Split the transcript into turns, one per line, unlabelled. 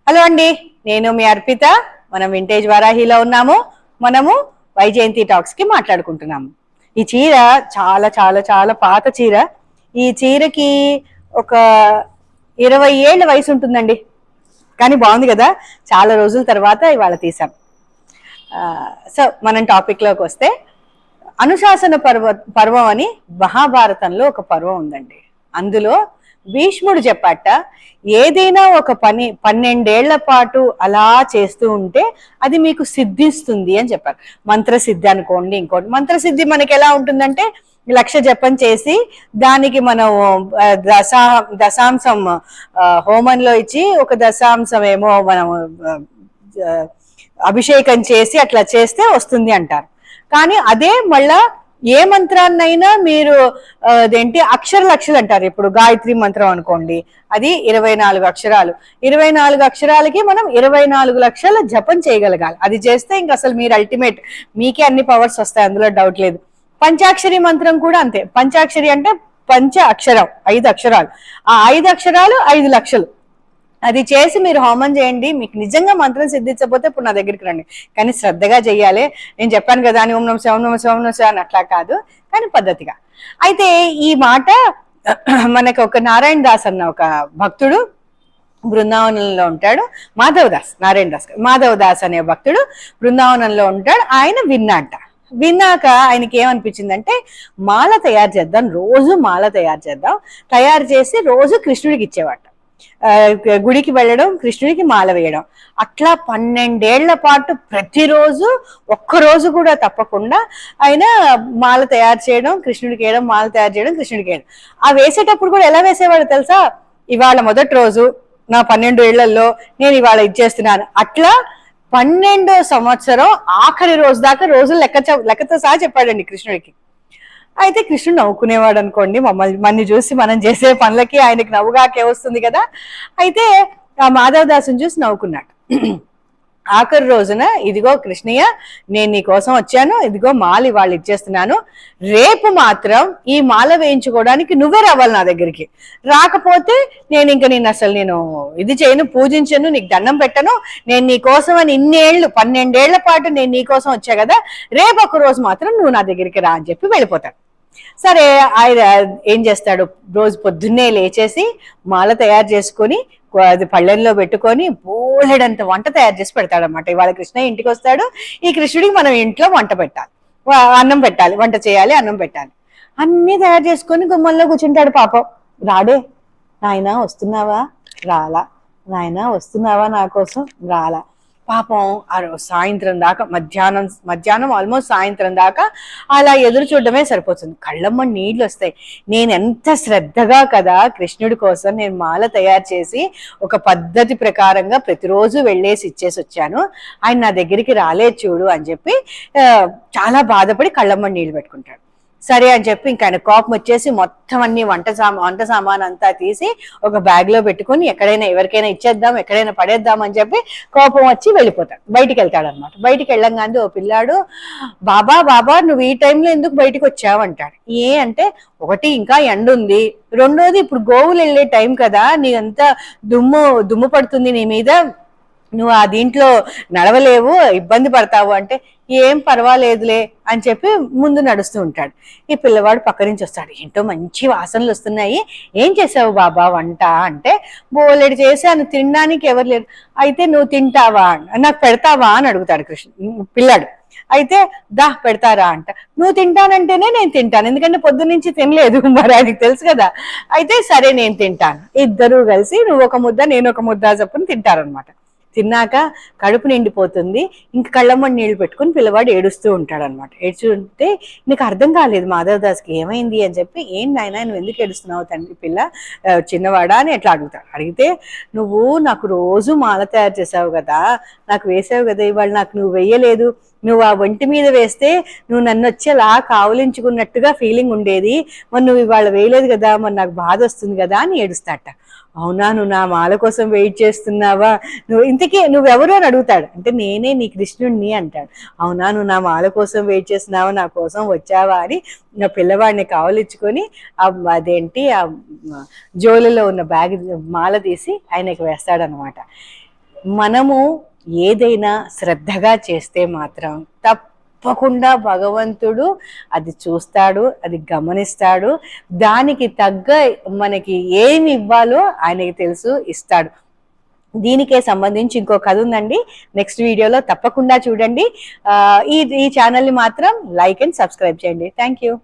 Hello అండి, నేను మీ అర్పిత. మనం వింటేజ్ వారాహిలో ఉన్నాము. మనము వైజయంతి టాక్స్ కి మాట్లాడుకుంటున్నాము. ఈ చీర చాలా చాలా చాలా పాత చీర. ఈ చీరకి ఒక 20 ఏళ్ల వయసు ఉంటుందండి. కానీ బాగుంది కదా, చాలా రోజుల తర్వాత ఇవాళ తీసాం. సో మనం టాపిక్ లోకి వస్తే, అనుశాసన పర్వం అని మహాభారతంలో ఒక పర్వం ఉందండి. అందులో భీష్ముడు చెప్పాట, ఏదైనా ఒక పని 12 ఏళ్ల పాటు అలా చేస్తూ ఉంటే అది మీకు సిద్ధిస్తుంది అని చెప్పారు. మంత్రసిద్ధి అనుకోండి, ఇంకోటి మంత్రసిద్ధి మనకి ఎలా ఉంటుందంటే, 1,00,000 జపం చేసి దానికి మనం దశాంశం హోమంలో ఇచ్చి, ఒక దశాంశం ఏమో మనం అభిషేకం చేసి అట్లా చేస్తే వస్తుంది అంటారు. కానీ అదే మళ్ళా ఏ మంత్రాన్నైనా మీరు అదేంటి లక్షలు అంటారు. ఇప్పుడు గాయత్రి మంత్రం అనుకోండి, అది 24 అక్షరాలు. 24 అక్షరాలకి మనం 24 లక్షల జపం చేయగలగాలి. అది చేస్తే ఇంక అసలు మీరు అల్టిమేట్, మీకే అన్ని పవర్స్ వస్తాయి, అందులో డౌట్ లేదు. పంచాక్షరి మంత్రం కూడా అంతే. పంచాక్షరి అంటే పంచ అక్షరం, 5 అక్షరాలు. ఆ 5 అక్షరాలు 5 లక్షలు. అది చేసి మీరు హోమం చేయండి. మీకు నిజంగా మంత్రం సిద్ధించకపోతే ఇప్పుడు నా దగ్గరికి రండి, కానీ శ్రద్ధగా చెయ్యాలి. నేను చెప్పాను కదా అని ఓం నమః శివాయ, ఓం నమః శివాయ, ఓం నమః శివాయ అని అట్లా కాదు, కానీ పద్ధతిగా. అయితే ఈ మాట మనకు ఒక నారాయణ దాస్ అన్న ఒక భక్తుడు బృందావనంలో ఉంటాడు. మాధవ్ దాస్ అనే భక్తుడు బృందావనంలో ఉంటాడు. ఆయన విన్నాక ఆయనకి ఏమనిపించిందంటే, మాల తయారు చేద్దాం, రోజు మాల తయారు చేసి రోజు కృష్ణుడికి ఇచ్చేవాట. గుడికి వెళ్ళడం, కృష్ణుడికి మాల వేయడం, అట్లా 12 ఏళ్ల పాటు ప్రతిరోజు ఒక్కరోజు కూడా తప్పకుండా ఆయన మాల తయారు చేయడం, కృష్ణుడికి వేయడం, మాల తయారు చేయడం, కృష్ణుడికి వేయడం. ఆ వేసేటప్పుడు కూడా ఎలా వేసేవాడు తెలుసా? ఇవాళ మొదటి రోజు నా 12 ఏళ్లలో నేను ఇవాళ ఇచ్చేస్తున్నాను. అట్లా 12వ సంవత్సరం ఆఖరి రోజు దాకా రోజులు లెక్కతో సహా చెప్పాడండి కృష్ణుడికి. అయితే కృష్ణుడు నవ్వుకునేవాడు అనుకోండి. మన్ని చూసి మనం చేసే పనులకి ఆయనకి నవ్వుగాకే వస్తుంది కదా. అయితే ఆ మాధవ్ దాసుని చూసి నవ్వుకున్నాడు. ఆఖరి రోజున, ఇదిగో కృష్ణయ్య, నేను నీ కోసం వచ్చాను, ఇదిగో మాల ఇవాళ ఇచ్చేస్తున్నాను, రేపు మాత్రం ఈ మాల వేయించుకోవడానికి నువ్వే రావాలి నా దగ్గరికి. రాకపోతే నేను ఇంక నేను ఇది చేయను, పూజించను, నీకు దండం పెట్టను. నేను నీ కోసం అని 12 ఏళ్ల పాటు నేను నీ కోసం వచ్చా కదా, రేపు ఒక రోజు మాత్రం నువ్వు నా దగ్గరికి రా అని చెప్పి వెళ్ళిపోతాడు. సరే, ఆయన ఏం చేస్తాడు, రోజు పొద్దున్నే లేచేసి మాల తయారు చేసుకొని అది పళ్ళెంలో పెట్టుకొని బోలెడంత వంట తయారు చేసి పెడతాడనమాట. ఇవాళ కృష్ణ ఇంటికి వస్తాడు, ఈ కృష్ణుడికి మనం ఇంట్లో వంట పెట్టాలి, అన్నం పెట్టాలి, వంట చేయాలి, అన్నం పెట్టాలి, అన్నీ తయారు చేసుకొని గుమ్మంలో కూర్చుంటాడు. పాపం రాడే. నాయనా వస్తున్నావా? రాలా. నాయనా వస్తున్నావా నా కోసం? రాలా. పాపం ఆ సాయంత్రం దాకా, మధ్యాహ్నం ఆల్మోస్ట్ సాయంత్రం దాకా అలా ఎదురు చూడడమే సరిపోతుంది. కళ్ళమ్మ నీళ్ళు వస్తాయి. నేను ఎంత శ్రద్ధగా కదా కృష్ణుడి కోసం నేను మాల తయారు చేసి ఒక పద్ధతి ప్రకారంగా ప్రతిరోజు వెళ్ళేసి ఇచ్చేసి వచ్చాను, ఆయన నా దగ్గరికి రాలేదు చూడు అని చెప్పి చాలా బాధపడి కళ్ళమ్మ నీళ్ళు పెట్టుకుంటాడు. సరే అని చెప్పి ఇంకా ఆయన కోపం వచ్చేసి మొత్తం అన్ని వంట సామాన్ అంతా తీసి ఒక బ్యాగ్ లో పెట్టుకుని ఎక్కడైనా ఎవరికైనా ఇచ్చేద్దాం, ఎక్కడైనా పడేద్దాం అని చెప్పి కోపం వచ్చి వెళ్ళిపోతాడు. బయటికి వెళ్తాడు అనమాట. బయటికి వెళ్ళంగానే ఓ పిల్లాడు, బాబా నువ్వు ఈ టైంలో ఎందుకు బయటకు వచ్చావు అంటాడు. అంటే, ఒకటి ఇంకా ఎండ ఉంది, రెండోది ఇప్పుడు గోవులు వెళ్ళే టైం కదా, నీ అంతా దుమ్ము పడుతుంది నీ మీద, నువ్వు ఆ దీంట్లో నడవలేవు, ఇబ్బంది పడతావు అంటే, ఏం పర్వాలేదులే అని చెప్పి ముందు నడుస్తూ ఉంటాడు. ఈ పిల్లవాడు పక్క నుంచి వస్తాడు. ఏంటో మంచి వాసనలు వస్తున్నాయి, ఏం చేసావు బాబా వంట అంటే, బోలెడు చేశాను, తినడానికి ఎవరు లేరు. అయితే నువ్వు తింటావా, నాకు పెడతావా అని అడుగుతాడు పిల్లాడు. అయితే పెడతారా అంట. నువ్వు తింటానంటేనే నేను తింటాను, ఎందుకంటే పొద్దు నుంచి తినలేదు, మరి ఆయనకి తెలుసు కదా. అయితే సరే నేను తింటాను. ఇద్దరు కలిసి నువ్వు ఒక ముద్ద నేను ఒక ముద్ద చొప్పున తింటారనమాట. తిన్నాక కడుపు నిండిపోతుంది. ఇంక కళ్ళమ్మని నీళ్లు పెట్టుకుని పిల్లవాడు ఏడుస్తూ ఉంటాడు అనమాట. ఏడుస్తుంటే నీకు అర్థం కాలేదు మాధవ్ దాస్కి ఏమైంది అని చెప్పి, ఏం నాయనా నువ్వు ఎందుకు ఏడుస్తున్నావు తండ్రి పిల్ల చిన్నవాడా అని ఎట్లా అడుగుతాడు. అడిగితే, నువ్వు నాకు రోజు మాల తయారు చేసావు కదా, నాకు వేసావు కదా, ఇవాళ నాకు నువ్వు వెయ్యలేదు, నువ్వు ఆ ఒంటి మీద వేస్తే నువ్వు నన్ను వచ్చేలా కావలించుకున్నట్టుగా ఫీలింగ్ ఉండేది, మరి నువ్వు ఇవాళ వేయలేదు కదా, మరి నాకు బాధ వస్తుంది కదా అని ఏడుస్తాట. అవునా, నువ్వు నా మాల కోసం వెయిట్ చేస్తున్నావా, ఇంతకీ నువ్వెవరు అని అడుగుతాడు. అంటే నేనే నీ కృష్ణుడిని అంటాడు. అవునా, నువ్వు నా మాల కోసం వెయిట్ చేస్తున్నావా, నా కోసం వచ్చావా అని నా పిల్లవాడిని కావలించుకొని ఆ జోలులో ఉన్న మాల తీసి ఆయనకి వేస్తాడనమాట. మనము ఏదైనా శ్రద్ధగా చేస్తే మాత్రం తప్పకుండా భగవంతుడు అది చూస్తాడు, అది గమనిస్తాడు. దానికి తగ్గ మనకి ఏమి ఇవ్వాలో ఆయనకి తెలుసు, ఇస్తాడు. దీనికే సంబంధించి ఇంకో కథ ఉందండి, నెక్స్ట్ వీడియోలో తప్పకుండా చూడండి. ఈ ఛానల్ని మాత్రం లైక్ అండ్ సబ్స్క్రైబ్ చేయండి. Thank you.